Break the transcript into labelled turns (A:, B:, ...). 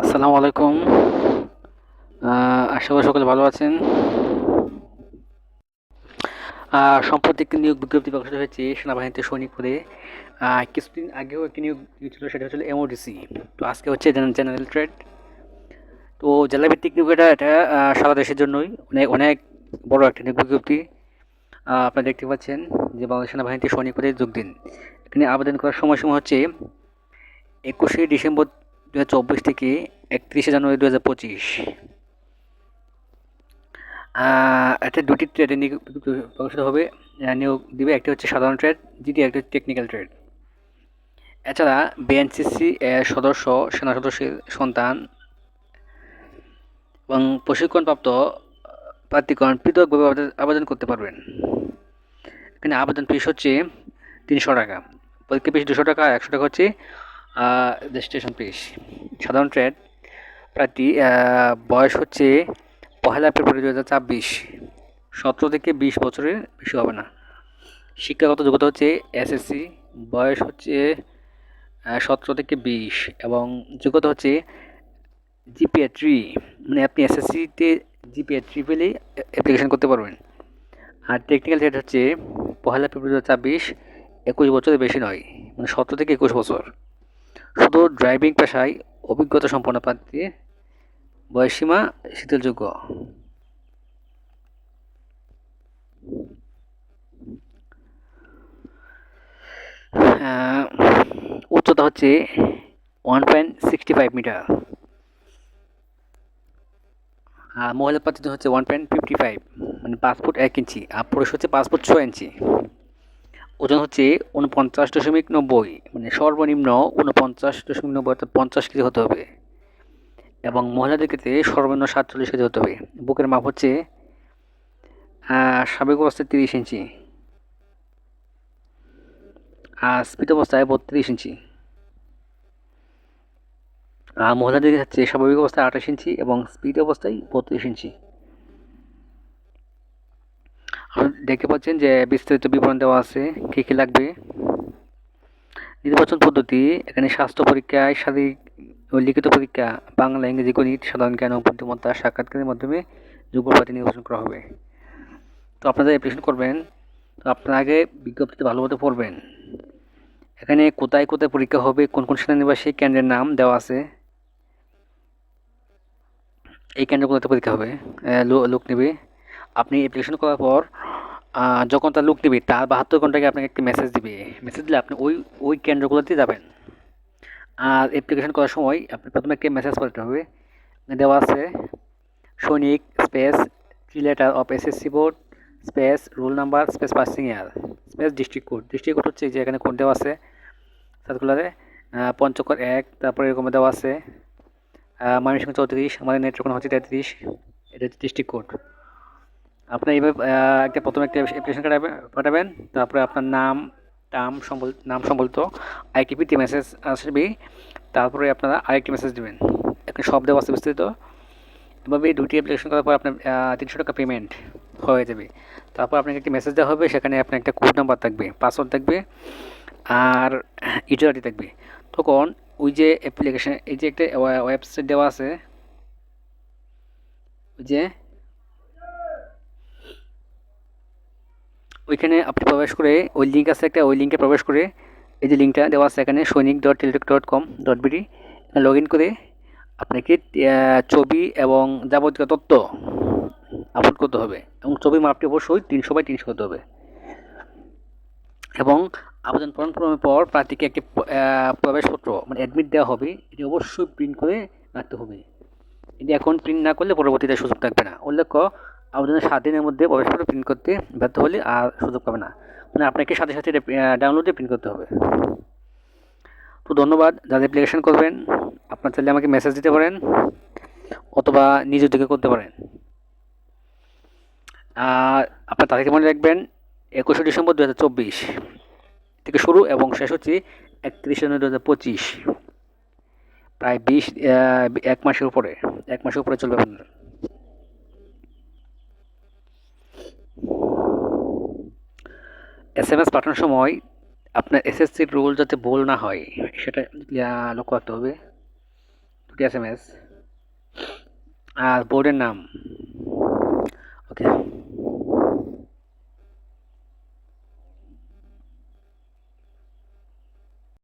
A: আসসালামু আলাইকুম। আশা করি সকলে ভালো আছেন। সম্প্রতি একটি নিয়োগ বিজ্ঞপ্তি প্রকাশিত হয়েছে সেনাবাহিনীতে সৈনিক পদে। কিছুদিন আগেও একটি নিয়োগ ছিল, সেটা হচ্ছিল এমওডিসি। তো আজকে হচ্ছে জেনারেল ট্রেড। তো জেলাভিত্তিক নিয়োগ, এটা সারা দেশের জন্যই অনেক অনেক বড় একটা নিয়োগ বিজ্ঞপ্তি। আপনারা দেখতে পাচ্ছেন যে বাংলাদেশ সেনাবাহিনীতে সৈনিক পদে যোগ দিন। এখানে আবেদন করার সময়সীমা হচ্ছে 21শে ডিসেম্বর 2024 থেকে 31শে জানুয়ারি 2025। এটা দুটি ট্রেডে নিয়োগ প্রকাশিত হবে। নিয়োগ দিবে, একটি হচ্ছে সাধারণ ট্রেড, দ্বিতীয় একটি টেকনিক্যাল ট্রেড। এছাড়া বিএনসিসি এর সদস্য, সেনা সদস্যের সন্তান এবং প্রশিক্ষণপ্রাপ্ত প্রার্থীগণ পৃথকভাবে আবেদন করতে পারবেন। এখানে আবেদন ফিস হচ্ছে 300 টাকা, পরীক্ষা ফিস 200 টাকা, 100 টাকা হচ্ছে রেজিস্ট্রেশন ফিস। সাধারণ ট্রেড প্রার্থী বয়স হচ্ছে 1 ফেব্রুয়ারি 2024, 17 থেকে 20 বছরের বেশি হবে না। শিক্ষাগত যোগ্যতা হচ্ছে এসএসসি, বয়স হচ্ছে 17 থেকে 20 এবং যোগ্যতা হচ্ছে জিপিএ 3, মানে আপনি এসএসসিতে জিপিএ 3 পেলেই অ্যাপ্লিকেশন করতে পারবেন। আর টেকনিক্যাল ট্রেড হচ্ছে 1 ফেব্রুয়ারি 2024, 21 বছরের বেশি নয়, মানে 17 থেকে 21 বছর। শুধু ড্রাইভিং পেশায় অভিজ্ঞতা সম্পন্ন প্রার্থী, বয়সসীমা শিথিলযোগ্য। উচ্চতা হচ্ছে 1.65 মিটার। আর মহিলা প্রার্থীদের হচ্ছে 1.55, মানে 5 ফুট 1 ইঞ্চি। আর পুরুষ হচ্ছে 5 ফুট 6 ইঞ্চি। ওজন হচ্ছে 49.90, মানে সর্বনিম্ন 49.90, অর্থাৎ 50 কেজি হতে হবে। এবং মহিলাদের ক্ষেত্রে সর্বনিম্ন 47 কেজি হতে হবে। বুকের মাপ হচ্ছে স্বাভাবিক অবস্থায় 30 ইঞ্চি, আর স্পিড অবস্থায় 32 ইঞ্চি। আর মহিলাদের হচ্ছে স্বাভাবিক অবস্থায় 28 ইঞ্চি এবং স্পিড অবস্থায় 32 ইঞ্চি। দেখতে পাচ্ছেন যে বিস্তারিত বিবরণ দেওয়া আছে, কী কী লাগবে। নির্বাচন পদ্ধতি: এখানে স্বাস্থ্য পরীক্ষা, শারীরিক ও লিখিত পরীক্ষা, বাংলা, ইংরেজি, গণিত, সাধারণ জ্ঞান ও বুদ্ধিমত্তা সাক্ষাৎকারের মাধ্যমে যোগ্য প্রার্থী নির্বাচন করা হবে। তো আপনারা অ্যাপ্লিকেশন করবেন, তো আপনারা আগে বিজ্ঞপ্তিতে ভালোমতো পড়বেন। এখানে কোথায় কোথায় পরীক্ষা হবে, কোন কোন সেনানিবাসী কেন্দ্রের নাম দেওয়া আছে। এই কেন্দ্রগুলোতে পরীক্ষা হবে, লোক নেবে। আপনি অ্যাপ্লিকেশন করার পর যখন তার লোক নেবে, তার 72 ঘন্টা আগে আপনাকে একটা মেসেজ দিবে। মেসেজ দিলে আপনি ওই কেন্দ্রগুলোতে যাবেন। আর অ্যাপ্লিকেশন করার সময় আপনি প্রথমে একটা মেসেজ করতে হবে, দেওয়া আছে সৈনিক space 3 letter of SSC board space roll number space passing year space district code. District code হচ্ছে যে এখানে কোড দেওয়া আছে সার্কুলারে, পঞ্চগড় 1, তারপরে এরকম দেওয়া আছে ময়মনসিংহ 34, আমাদের নেত্রকোনা হচ্ছে 33। এটা হচ্ছে ডিস্ট্রিক্ট কোড। আপনি এইভাবে প্রথমে একটা অ্যাপ্লিকেশন কার্ড পাঠাবেন, তারপরে আপনার নাম সম্বলিত আইটিপিতে মেসেজ আসবে, তারপরে আপনারা আরেকটি মেসেজ দেবেন। এখানে সব দেওয়া আছে বিস্তারিত। এভাবে দুটি অ্যাপ্লিকেশন করার পর আপনার 300 টাকা পেমেন্ট হয়ে যাবে। তারপর আপনাকে একটি মেসেজ দেওয়া হবে, সেখানে আপনার একটা কোড নাম্বার থাকবে, পাসওয়ার্ড থাকবে আর ইউজার আইডি থাকবে। তখন ওই যে অ্যাপ্লিকেশন, এই যে একটা ওয়েবসাইট দেওয়া আছে, ওই যে ওইখানে আপনি প্রবেশ করে, ওই লিঙ্ক আছে একটা, ওই লিঙ্কে প্রবেশ করে, এই যে লিঙ্কটা দেওয়া আছে এখানে সৈনিক.টেলিটক.com.bd, লগ ইন করে আপনাকে ছবি এবং যাবতীয় তথ্য আপলোড করতে হবে। এবং ছবির মাপটি অবশ্যই 300x300 হতে হবে। এবং আবেদন পূরণের পর প্রার্থীকে একটি প্রবেশপত্র, মানে অ্যাডমিট দেওয়া হবে, এটি অবশ্যই প্রিন্ট করে রাখতে হবে। এটি এখন প্রিন্ট না করলে পরবর্তীতে সুযোগ থাকবে না। উল্লেখ্য, আবেদনের 7 দিনের মধ্যে প্রবেশপত্র প্রিন্ট করতে ব্যর্থ হলে আর সুযোগ পাবে না, মানে আপনাকে সাথে সাথে ডাউনলোডে প্রিন্ট করতে হবে। তো ধন্যবাদ। যারা অ্যাপ্লিকেশন করবেন, আপনার চাইলে আমাকে মেসেজ দিতে পারেন অথবা নিজে থেকে করতে পারেন। আর আপনার তারিখে মনে রাখবেন, 21শে ডিসেম্বর 2024 থেকে শুরু এবং শেষ হচ্ছে 31শে জানুয়ারি 2025। প্রায় 1 মাসের উপরে, 1 মাসের উপরে চলবে আপনার। SMS পাঠানোর সময় আপনার এসএসসির রোল যাতে ভুল না হয়, সেটা লক্ষ্য রাখতে হবে। তো দুটি SMS আর বোর্ডের নাম। ওকে।